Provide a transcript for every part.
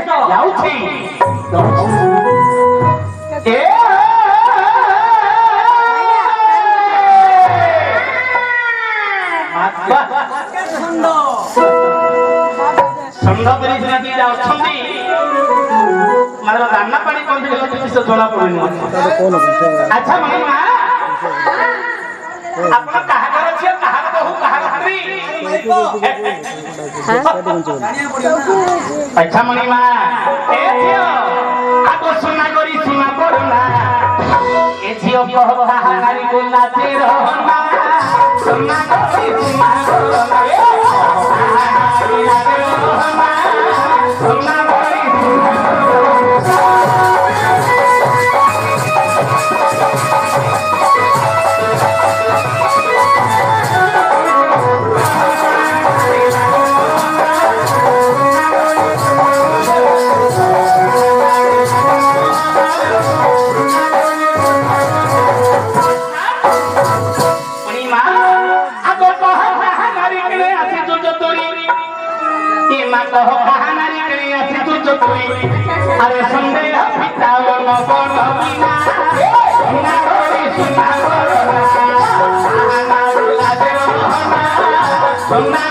ଯାଉଛି ଷଣ୍ଢ ପରି ସିନା ଅଛନ୍ତି ମାତ୍ର ଦାନା ପାଣି କଣ କିଛି ଜଣା ପଡୁନି। ଆଚ୍ଛା ମଣିମା ଆପଣ କାହାର ଝିଅ କାହାର ବୋହୂ କାହାର ସ୍ତ୍ରୀ? ଆଚ୍ଛା ମଣିମା ଏ ଝିଅ ଆଗ ସୁନା କରି ସୁନା ପଡୁନା ଏ ଝିଅ କହ କାହାରି ଗୋଲା ରହନା ସୁନା କରି ସୁନା ପଡୁନା ସୁନା କରି अरे संदेह पिता बन बना सुना करी सुना सुना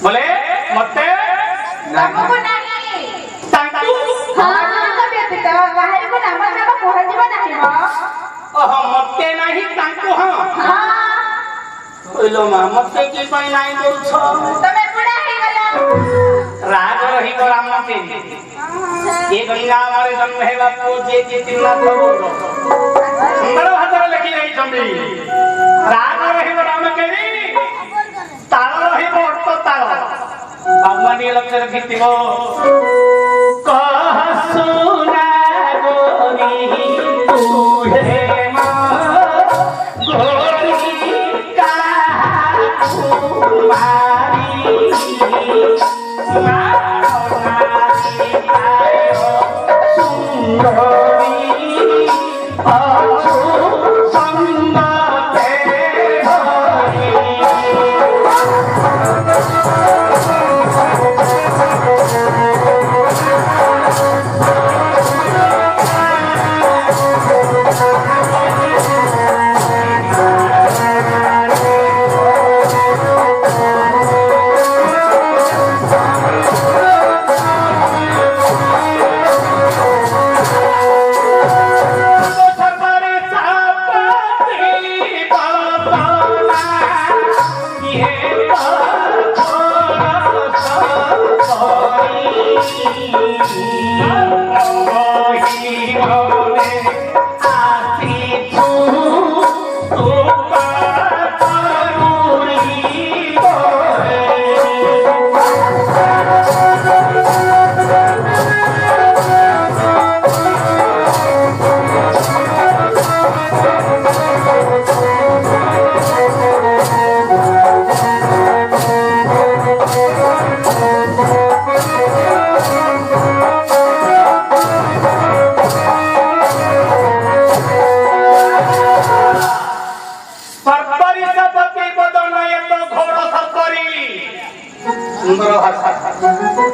बोले मते हमको नहीं तांतु हां तो बेटे तो बाहर को नाम नाम पहुंच जीव नहीं हो ओहो मते नहीं तांतु हां हां बोलो मा मते की पई नाही करू छ तमे बुढ़ा हे गला राग रही तो राम के ये गंगा हमारे जन्म है बापू जे के तिन्ना प्रभु सुंदर भाषा लिखी रही छंदी राग रही तो राम के ताल रही तो ताल भगवान ये लक्ष्य रखिथिबो कह सुना गोरी तू हे मा गोरी का कुमारी नारी आयो सुंदरी अछु संगते हरि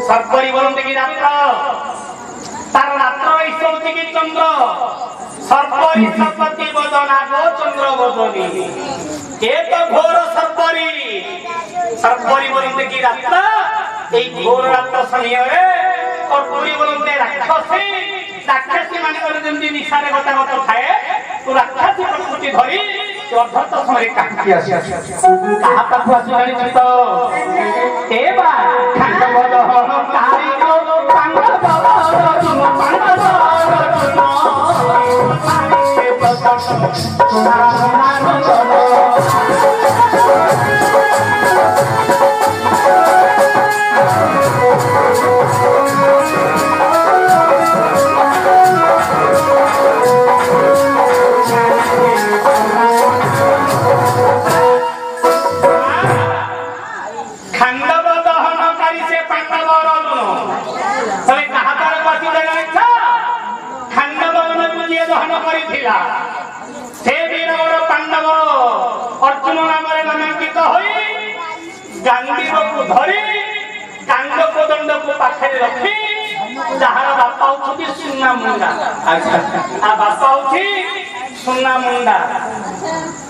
সর্পরি বলতে কি রাত্র তার রাত্র ঈশ্বরটি কি চন্দ্র সর্পরি সর্পতি বদনা গো চন্দ্র বদনী এ তো ঘোর সর্পরি সর্পরি বলতে কি রাত্র এই ঘোর রাত্র সময়ে কর্পূরি বলতে রাক্ষসী রাক্ষসী মানে যেমনি নিশারে গতা গত খায় তো রাক্ষসী প্রকৃতি ধরি অর্ধত সময় কাটি আসি কাহা পাখু আসি জানিছি তো এবার খান্ডব কারি গো পাণ্ডব রজুন পাণ্ডব রজুন পানিতে প্রকট अर्जुन नाम नामांकित गांधीव को धरी कांड कोदंड को पाखे रखी जार बापा होती सुना मुंडा आ बापा होती सुना मुंडा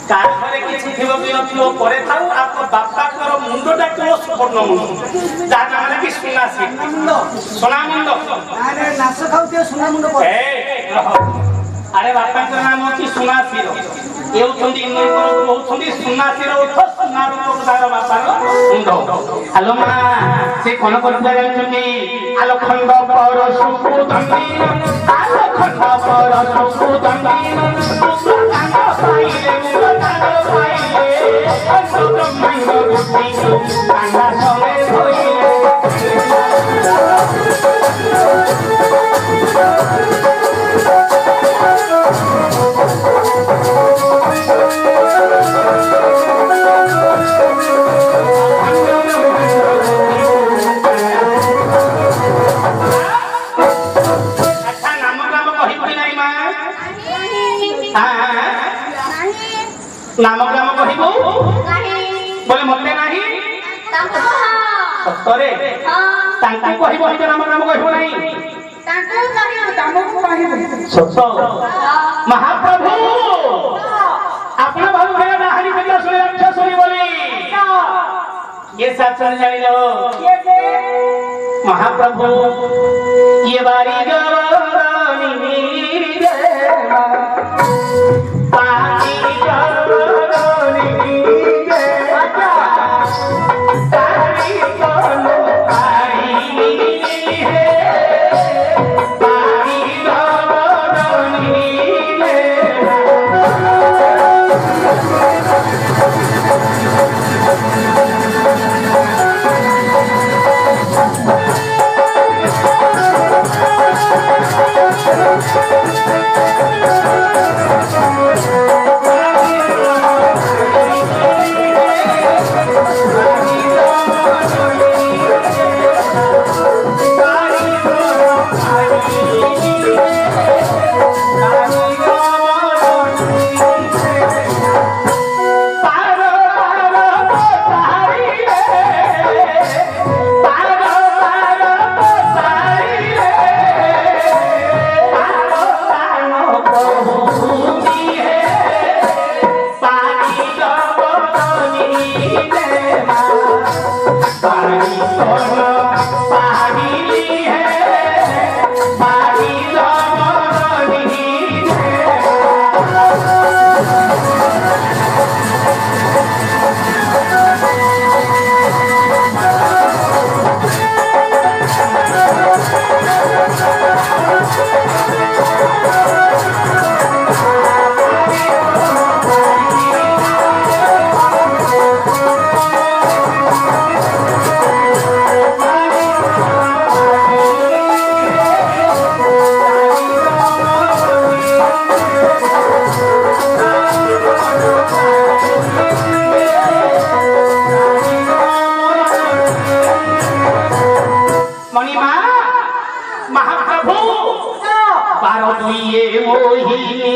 कारे किछि थिबो कि नथिबो परे थाउ आ बापा कर मुंडटा को सुवर्ण मुंड जा नाम कि सुना मुंड अरे नास खाउते सुना मुंड पर ए अरे बापा का नाम होती सुना सिरो ये उठंदी इन्ने को होती सुना सिरो उठ सुना रूप दार बापा मुंड हेलो मा से कोन कोन जाय छथि आलो खंड पर सुकु दंडी आलो खंड पर सुकु दंडी सुकु कांड पाइले मुंड कांड पाइले सुकु मंग गुटी कांड समे होइले नाम ग्राम कहबो बोले मते नाही सतरे तांका कहबो हे नाम ग्राम कहबो नाही तांको कहियो तमको कहियो सत महाप्रभु अपना भानु मेरा नाहरी कथा सुने अच्छा सुनी बोली ये सत्संग जानी लो महाप्रभु ये बारी गवानी देवा पानी गवानी देवा तारी कोलो आई है पानी गवानी देवा मोहिनी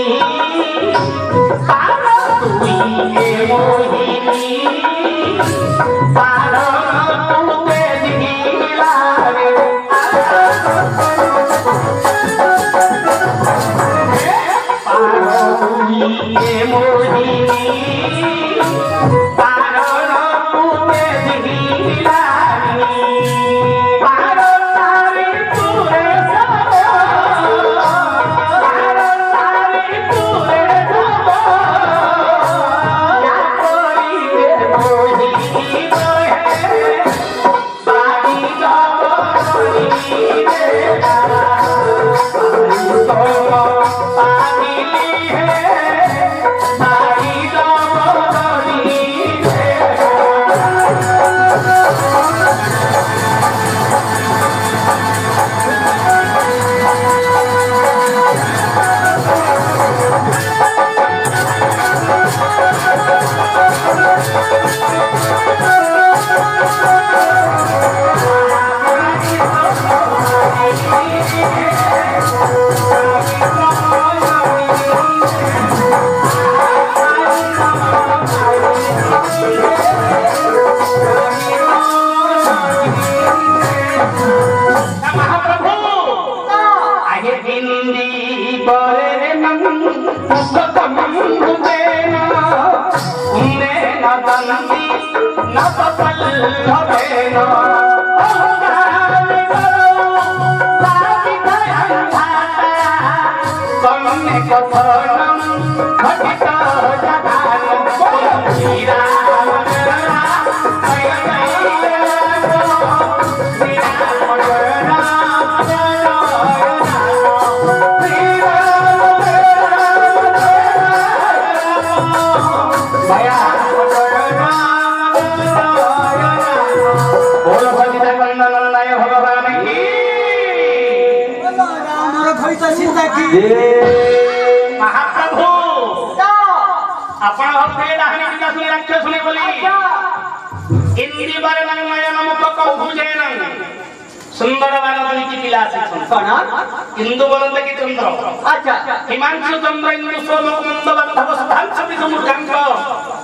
महाप्रभु आपण भक्ते डाहणी पिता सुनी राक्षस सुनी बोली इंद्री बारे नयन मुख कौभुजेन सुंदर बाण दुईटी पिला আছে কোন ইন্দু বলতে কি চন্দ্র আচ্ছা হিমাংশু চন্দ্র ইন্দু সোম মন্দ বান্ধব স্থান ছবি সমুদ্রাঙ্ক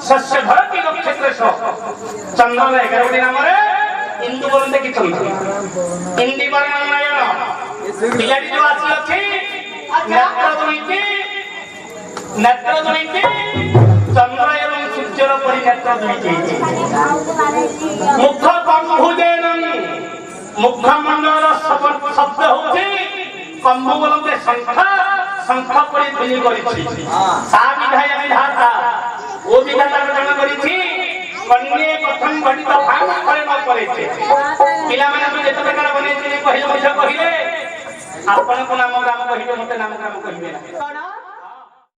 শস্য ধরতি নক্ষত্রেশ চন্দ্র 11টি নামরে ইন্দু বলতে কি চন্দ্র ইন্দি বারে নয়ন পিলাটি जो আছে আছে नेत्र दुईटी चंद्र एवं सूर्यर परि नेत्र दुईटी मुख कंभुजेन मुखमंडल शब्द होछि कंभु बोलते शंख परि ध्वनि करिछि सा विधाय विधाता ओ विधाता गठन करिछि कन्ये प्रथम घटित भाग करे न करेछि पिला माने जेते प्रकार बनेछि कहिले मध्य कहिले आपण को नाम ग्राम कहिबे मते नाम ग्राम कहिबे ना